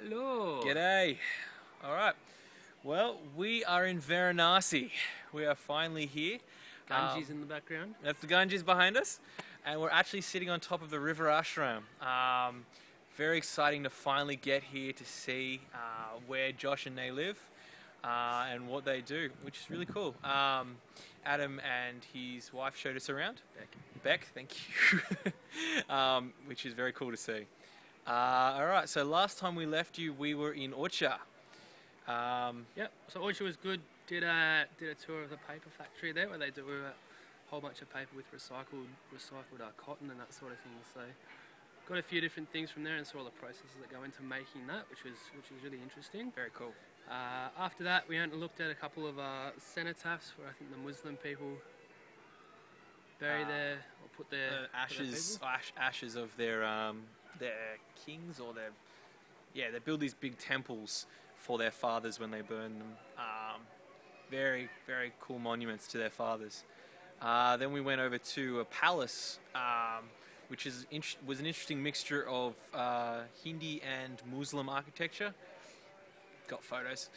Hello. G'day. All right. Well, we are in Varanasi. We are finally here. Ganges in the background. That's the Ganges behind us, and we're actually sitting on top of the river ashram. Very exciting to finally get here to see where Josh and they live and what they do, which is really cool. Adam and his wife showed us around. Beck, thank you. Which is very cool to see. All right, so last time we left you, we were in Orcha. Yep. So Orchard was good. Did a tour of the paper factory there, where they do a whole bunch of paper with recycled cotton and that sort of thing. So got a few different things from there and saw all the processes that go into making that, which was really interesting. Very cool. After that, we went and looked at a couple of cenotaphs where I think the Muslim people bury their or put their ashes of their kings, or they build these big temples for their fathers when they burn them. Very, very cool monuments to their fathers. Then we went over to a palace, which was an interesting mixture of Hindi and Muslim architecture. Got photos.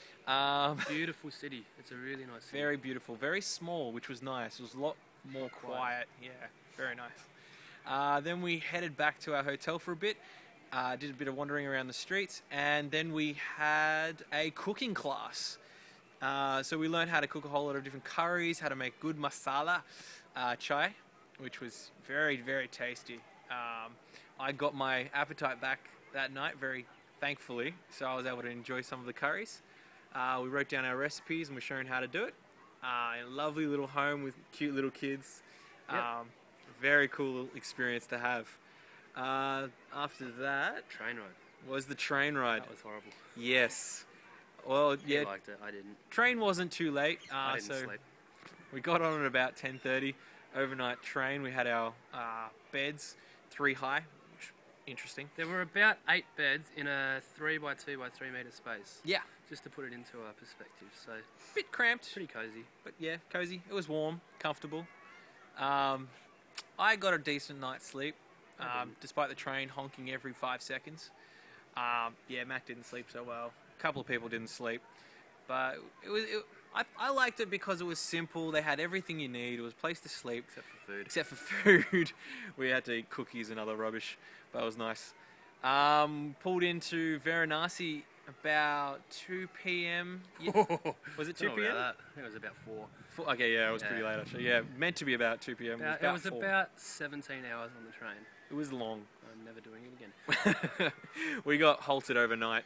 Beautiful city. It's a really nice city. Very beautiful. Very small, which was nice. It was a lot more quiet. Yeah, very nice. Then we headed back to our hotel for a bit. Did a bit of wandering around the streets, and then we had a cooking class. So we learned how to cook a whole lot of different curries, how to make good masala chai, which was very, very tasty. I got my appetite back that night, very thankfully, so I was able to enjoy some of the curries. We wrote down our recipes and we're showing how to do it. In a lovely little home with cute little kids. Yep. Very cool experience to have. After that Train ride. was the train ride. That was horrible. Yes. Well, You yeah, liked it. I didn't. train wasn't too late. I didn't so sleep. we got on at about 10:30. Overnight train. We had our beds 3 high, which interesting. There were about 8 beds in a 3 by 2 by 3 metre space. Yeah, Just to put it into a perspective. So bit cramped, pretty cosy. but yeah, cozy. It was warm, comfortable. I got a decent night's sleep, despite the train honking every 5 seconds. Yeah, Mac didn't sleep so well. A couple of people didn't sleep, but I liked it because it was simple. They had everything you need. It was a place to sleep. Except for food. We had to eat cookies and other rubbish, but it was nice. Pulled into Varanasi about 2 p.m. Was it 2 p.m.? I think it was about 4. Okay, yeah, it was pretty late actually. Yeah, meant to be about 2 p.m. It was about 4. about 17 hours on the train. It was long. I'm never doing it again. We got halted overnight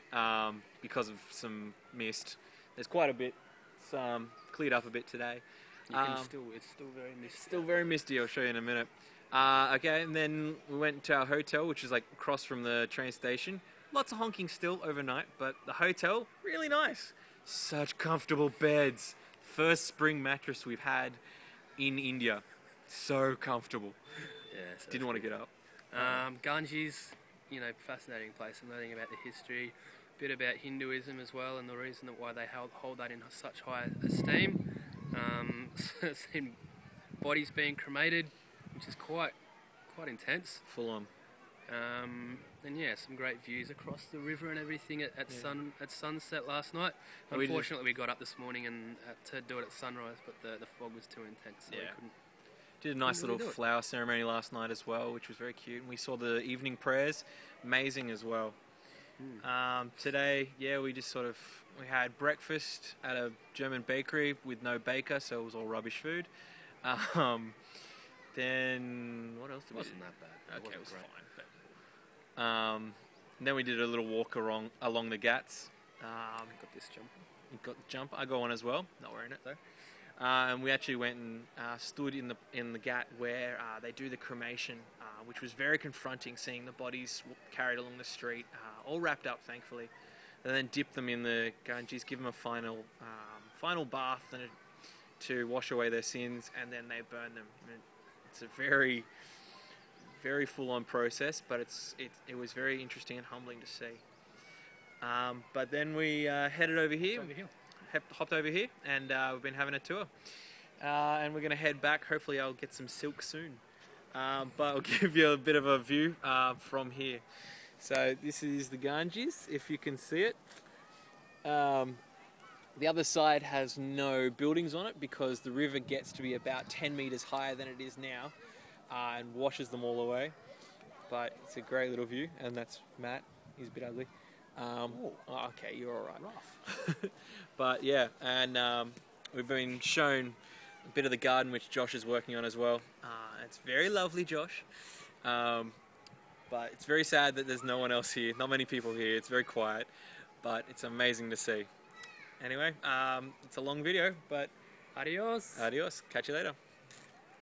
because of some mist. There's quite a bit. It's cleared up a bit today. It's still very misty. Still very misty. I'll show you in a minute. Okay, and then we went to our hotel, which is like across from the train station. Lots of honking still overnight, but the hotel, really nice. Such comfortable beds. First spring mattress we've had in India. So comfortable. Yeah, so Didn't want to get up. Ganges, fascinating place. I'm learning about the history, a bit about Hinduism as well, and the reason why they hold that in such high esteem. Seen bodies being cremated, which is quite intense. Full on. And yeah, some great views across the river and everything at sunset last night. Oh, Unfortunately, we got up this morning and to do it at sunrise, but the fog was too intense, so we couldn't. Did a nice Couldn't really little do it. flower ceremony last night as well, which was very cute. And we saw the evening prayers, amazing as well. Today, we had breakfast at a German bakery with no baker, so it was all rubbish food. Then what else did we do? It wasn't that bad. Okay, it was great. fine. But, then we did a little walk along the Ghats. Got this jumper. You got the jumper. I got one as well. Not wearing it though. And we actually went and stood in the Ghat where they do the cremation, which was very confronting, seeing the bodies carried along the street, all wrapped up, thankfully. And then dip them in the Ganges, give them a final bath to wash away their sins, and then they burn them. And it's a very, very full-on process, but it was very interesting and humbling to see. But then we headed over here. Hopped over here, and we've been having a tour. And we're going to head back. Hopefully I'll get some silk soon. But I'll give you a bit of a view from here. So this is the Ganges, if you can see it. The other side has no buildings on it because the river gets to be about 10 metres higher than it is now and washes them all away. But it's a great little view, and that's Matt. He's a bit ugly. Oh, okay, you're all right. Rough. But yeah, and we've been shown a bit of the garden which Josh is working on as well. It's very lovely, Josh. But it's very sad that there's no one else here, not many people here. It's very quiet, but it's amazing to see. Anyway, it's a long video, but Adios. adios. Catch you later.